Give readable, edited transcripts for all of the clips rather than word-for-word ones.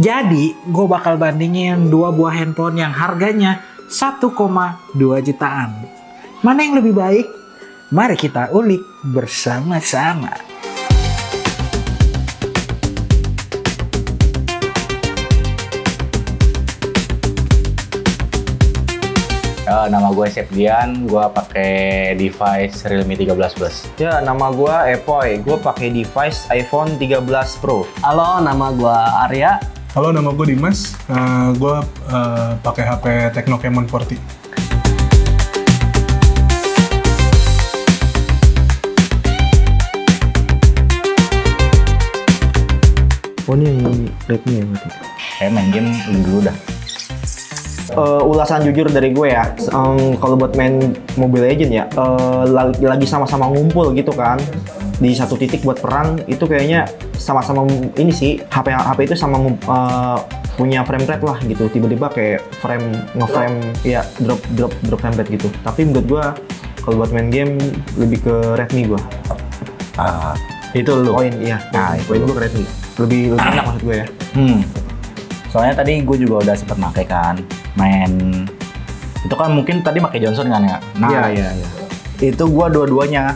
Jadi, gue bakal bandingin dua buah handphone yang harganya 1,2 jutaan. Mana yang lebih baik? Mari kita ulik bersama-sama. Nama gue Sepdian, gue pakai device Realme 13 Plus. Ya, nama gue Epoy, gue pakai device iPhone 13 Pro. Halo, nama gue Arya. Halo, nama gue Dimas. Gue pakai HP Tecno Camon 40. Oh, ini yang Redmi ya berarti? Kayak main game dulu dah. Ulasan jujur dari gue ya, kalau buat main Mobile Legends ya, lagi sama-sama ngumpul gitu kan di satu titik buat perang, itu kayaknya sama-sama ini sih, HP itu sama punya frame rate lah gitu, tiba-tiba kayak ngeframe ya drop frame rate gitu. Tapi menurut gue kalau buat main game lebih ke Redmi gue. Itu lu. Poin iya. Nah, poin gue ke Redmi. Lebih enak maksud gue ya. Soalnya tadi gue juga udah sempet pakai kan, main itu kan mungkin tadi pakai Johnson kan ya. Nah, iya. itu gue dua-duanya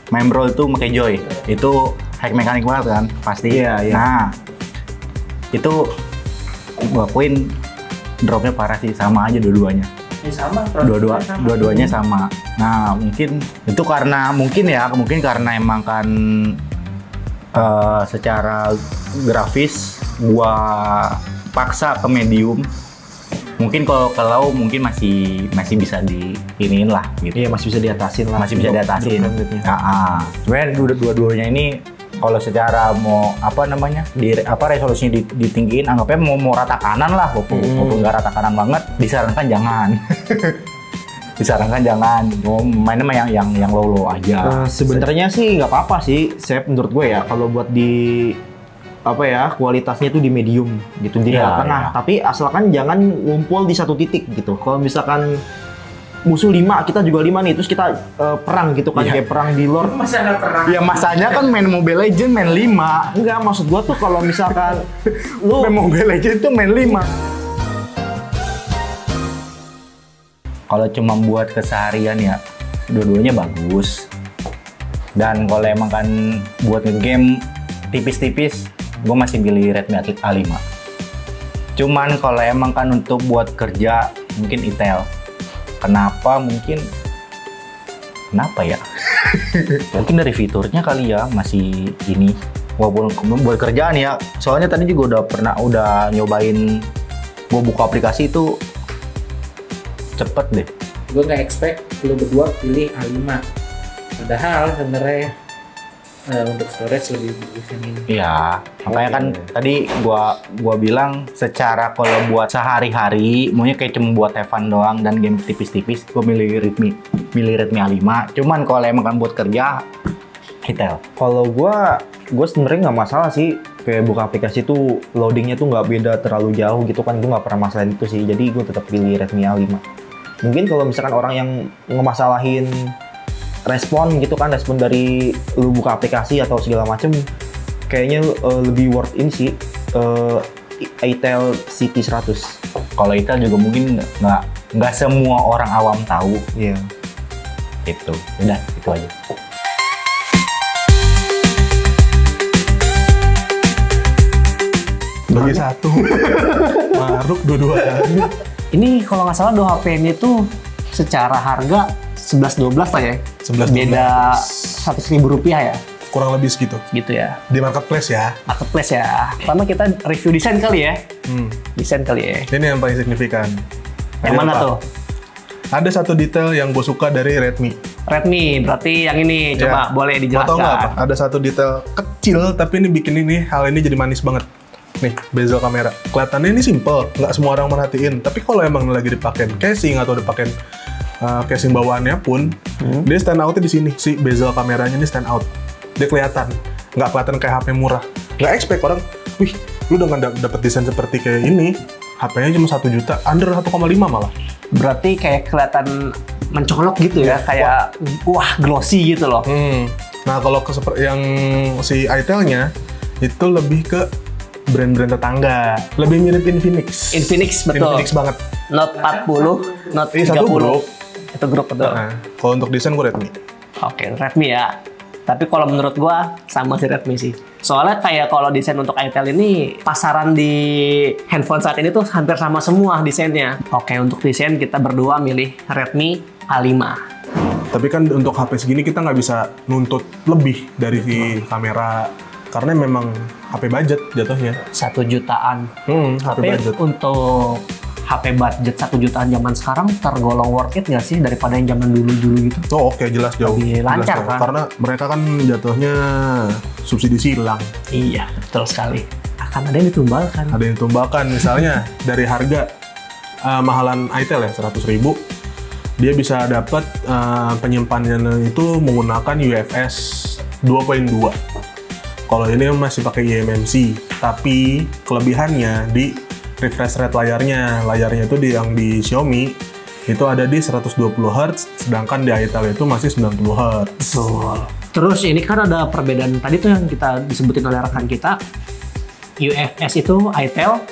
main Brawl itu pakai Joy. Itu hack mekanik banget kan, pasti. Iya. Nah, itu gue akuin dropnya parah sih, sama aja dua-duanya. Sama, Dua-duanya sama. Nah, mungkin itu karena mungkin karena emang kan secara grafis gua paksa ke medium. Mungkin kalau mungkin masih bisa diinin lah gitu. Iya, masih bisa diatasin lah. Masih bisa diatasin. Sebenarnya dua-duanya ini kalau secara mau resolusinya ditinggiin, anggapnya mau rata kanan lah, walaupun nggak rata kanan banget, disarankan jangan. Disarankan jangan, mau mainnya mah yang low aja. Sebenarnya sih nggak apa-apa sih, menurut gue ya, kalau buat di kualitasnya tuh di medium gitu, di tengah. Iya. Tapi asalkan jangan ngumpul di satu titik gitu. Kalau misalkan musuh 5, kita juga 5 nih, terus kita perang gitu kan, kayak perang di lore. Masa nggak perang? Ya masanya kan main Mobile Legends main 5. Enggak, maksud gua tuh kalau misalkan lu Main Mobile Legends tuh main 5. Kalau cuma buat keseharian ya, dua-duanya bagus. Dan kalau emang kan buat nge-game tipis-tipis, gue masih pilih Redmi A5. Cuman kalau emang kan untuk buat kerja, mungkin Itel. Kenapa ya? Mungkin dari fiturnya kali ya, masih ini. Walaupun buat kerjaan ya, soalnya tadi juga udah nyobain gue buka aplikasi itu cepet deh. Gue nggak expect lu berdua pilih A5. Padahal sebenarnya untuk storage lebih bagus yang ini. Iya, makanya kan tadi gua bilang secara kalau buat sehari-hari, maunya kayak cuma buat have fun doang dan game tipis-tipis, gua milih Redmi A5. Cuman kalau emang kan buat kerja, Itel. kalau gua sebenarnya nggak masalah sih, kayak buka aplikasi tuh loadingnya tuh nggak beda terlalu jauh gitu kan, gua nggak pernah masalahin itu sih, jadi gua tetap pilih Redmi A5. Mungkin kalau misalkan orang yang ngemasalahin respon dari lu buka aplikasi atau segala macem, kayaknya lebih worth in sih Itel CT100. Kalau Itel juga mungkin nggak semua orang awam tahu. Iya. Itu, udah itu aja. Bagi satu. Maruk dua-duanya. Ini kalau nggak salah dua HP ini tuh secara harga 11-12 lah ya. 11-12. Beda 100.000 rupiah ya. Kurang lebih segitu. Gitu ya. Di marketplace ya. Marketplace ya. Pertama kita review desain kali ya. Desain kali ya. Ini yang paling signifikan. Yang mana tuh? Ada satu detail yang gue suka dari Redmi. Redmi, berarti yang ini. Coba boleh Mau tau nggak apa? dijelaskan. Ada satu detail kecil, tapi ini bikin hal ini jadi manis banget. Nih, bezel kamera. Kelihatannya ini simple, nggak semua orang merhatiin. Tapi kalau emang lagi dipakai casing atau dipakai casing bawaannya pun, dia stand out-nya di sini. Si bezel kameranya ini stand out. Dia kelihatan, nggak kelihatan kayak HP murah. Nggak expect orang, wih, lu dengan dapat desain seperti kayak ini, HP-nya cuma 1 juta, under 1,5 malah. Berarti kayak kelihatan mencolok gitu ya, kayak wah glossy gitu loh. Nah, kalau yang si Itel-nya itu lebih ke brand-brand tetangga. Lebih mirip Infinix. Infinix, betul. Infinix banget. Note 40, Note 30. Satu grup. Itu grup, betul. Nah, kalau untuk desain gue Redmi. Oke, Redmi ya. Tapi kalau menurut gua sama si Redmi sih. Soalnya kayak kalau desain untuk itel ini, pasaran di handphone saat ini tuh hampir sama semua desainnya. Oke, untuk desain kita berdua milih Redmi A5. Tapi kan untuk HP segini kita nggak bisa nuntut lebih dari si kamera. Karena memang HP budget jatuhnya. 1 jutaan. HP Tapi budget. untuk HP budget 1 jutaan zaman sekarang tergolong worth it nggak sih daripada yang zaman dulu-dulu gitu? Oh oke, jelas jauh. Lebih lancar, Jelas jauh. kan? Karena mereka kan jatuhnya subsidi silang. Iya, betul sekali. Akan ada yang ditumbalkan. Ada yang tumbakan. Misalnya dari harga mahalan itel ya 100.000, dia bisa dapat penyimpanannya itu menggunakan UFS 2.2. Kalau ini masih pakai eMMC, tapi kelebihannya di refresh rate layarnya itu yang di Xiaomi itu ada di 120 Hz, sedangkan di itel itu masih 90 Hz. Betul. Terus ini kan ada perbedaan tadi tuh yang kita disebutin oleh rekan kita. UFS itu itel,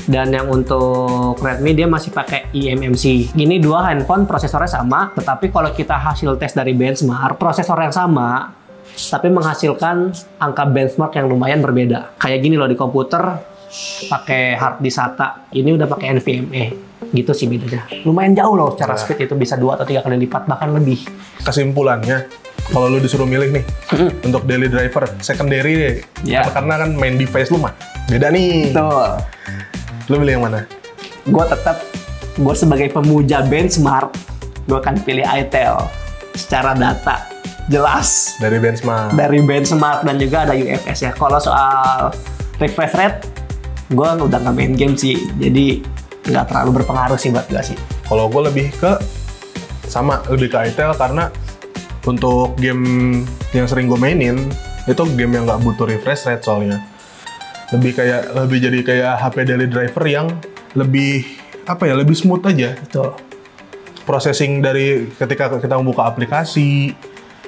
dan yang untuk Redmi dia masih pakai eMMC. Ini dua handphone prosesornya sama, tetapi kalau kita hasil tes dari benchmark, prosesor yang sama, tapi menghasilkan angka benchmark yang lumayan berbeda. Kayak gini loh, di komputer pakai hard disk SATA, ini udah pakai NVMe. Gitu sih bedanya. Lumayan jauh loh secara speed, itu bisa 2 atau 3 kali lipat, bahkan lebih. Kesimpulannya, kalau lu disuruh milih nih untuk daily driver secondary deh, Ya. karena kan main device lu mah beda nih. Betul. Lu milih yang mana? Gue sebagai pemuja benchmark, gue akan pilih itel. Secara data jelas Dari benchmark. dari benchmark, dan juga ada UFS ya. Kalau soal refresh rate, gue udah nggak main game sih, jadi nggak terlalu berpengaruh sih buat gue sih. Kalau gue lebih ke itel karena untuk game yang sering gue mainin itu game yang nggak butuh refresh rate soalnya. Lebih jadi kayak HP daily driver yang lebih lebih smooth aja. Betul. Processing dari ketika kita membuka aplikasi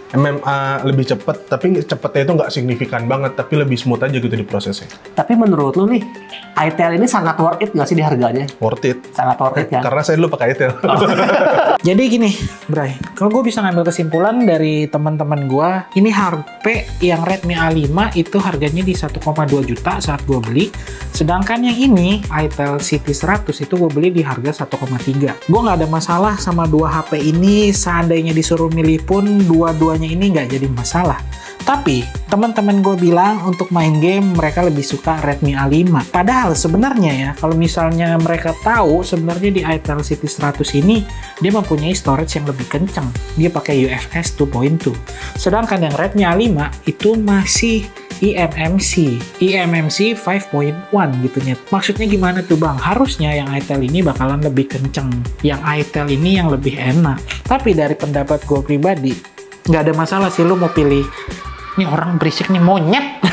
MMA lebih cepat, tapi cepatnya itu nggak signifikan banget, tapi lebih smooth aja gitu diprosesnya. Tapi menurut lu nih, itel ini sangat worth it nggak sih di harganya? Worth it. Sangat worth it ya? Karena saya dulu pakai itel. Jadi gini, Bray, kalau gue bisa ngambil kesimpulan dari teman-teman gue, ini HP yang Redmi A5 itu harganya di 1,2 juta saat gue beli, sedangkan yang ini, itel City 100 itu gue beli di harga 1,3. Gue nggak ada masalah sama dua HP ini, seandainya disuruh milih pun dua-duanya ini nggak jadi masalah. Tapi teman-teman gue bilang untuk main game mereka lebih suka Redmi A5. Padahal sebenarnya ya, kalau misalnya mereka tahu sebenarnya di itel City 100 ini dia mempunyai storage yang lebih kencang. Dia pakai UFS 2.2. Sedangkan yang Redmi A5 itu masih eMMC 5.1 gitu nya. Maksudnya gimana tuh bang? Harusnya yang itel ini bakalan lebih kenceng, yang itel ini yang lebih enak. Tapi dari pendapat gue pribadi, nggak ada masalah sih lu mau pilih. Ini orang berisik nih, monyet.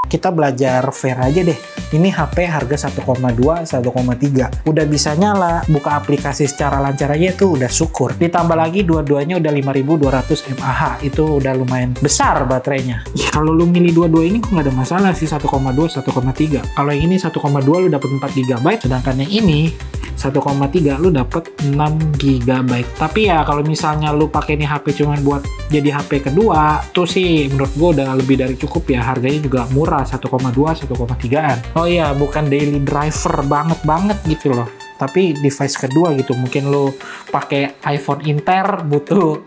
Kita belajar fair aja deh. Ini HP harga 1,2, 1,3. Udah bisa nyala, buka aplikasi secara lancar aja tuh udah syukur. Ditambah lagi dua-duanya udah 5200 mAh. Itu udah lumayan besar baterainya. Ya, kalau lu milih dua-dua ini kok nggak ada masalah sih, 1,2, 1,3. Kalau yang ini 1,2 lu dapet 4 GB, sedangkan yang ini 1,3 lu dapet 6 GB. Tapi ya kalau misalnya lu pakai ini HP cuman buat jadi HP kedua, tuh sih menurut gua udah lebih dari cukup ya. Harganya juga murah, 1,2, 1,3an. Oh iya, bukan daily driver banget gitu loh. Tapi device kedua gitu, mungkin lu pakai iPhone Inter butuh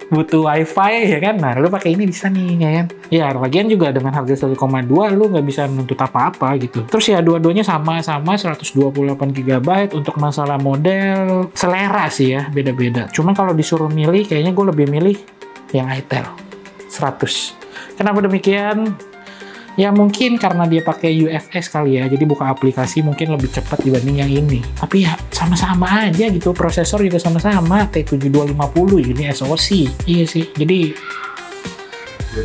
WiFi ya kan, nah lu pakai ini bisa nih ya kan. Ya lagian juga dengan harga 1,2 lu nggak bisa menuntut apa-apa gitu. Terus ya dua-duanya sama-sama 128 GB. Untuk masalah model selera sih ya beda-beda. Cuman kalau disuruh milih kayaknya gue lebih milih yang itel 100. Kenapa demikian? Ya mungkin karena dia pakai UFS kali ya, jadi buka aplikasi mungkin lebih cepat dibanding yang ini. Tapi ya sama-sama aja gitu, prosesor juga sama-sama, T7250 ini SoC. Iya sih, jadi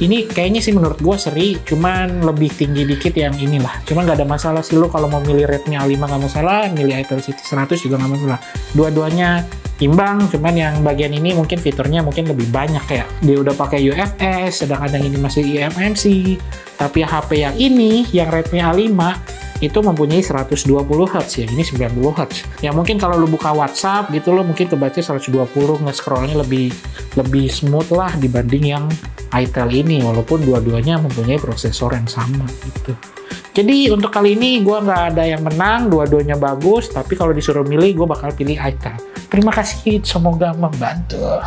ini kayaknya sih menurut gua seri, cuman lebih tinggi dikit yang inilah. Cuman nggak ada masalah sih lo kalau mau milih Redmi A5 nggak masalah, milih itel City 100 juga nggak masalah. Dua-duanya imbang, cuman yang bagian ini mungkin fiturnya mungkin lebih banyak, kayak dia udah pakai UFS, sedangkan yang ini masih eMMC. Tapi HP yang ini, yang Redmi A5 itu mempunyai 120 Hz, yang ini 90 Hz. Ya mungkin kalau lu buka WhatsApp gitu lo mungkin kebaca 120, nge-scrollnya lebih smooth lah dibanding yang itel ini, walaupun dua-duanya mempunyai prosesor yang sama gitu. Jadi untuk kali ini gue nggak ada yang menang, dua-duanya bagus, tapi kalau disuruh milih gue bakal pilih itel. Terima kasih, semoga membantu.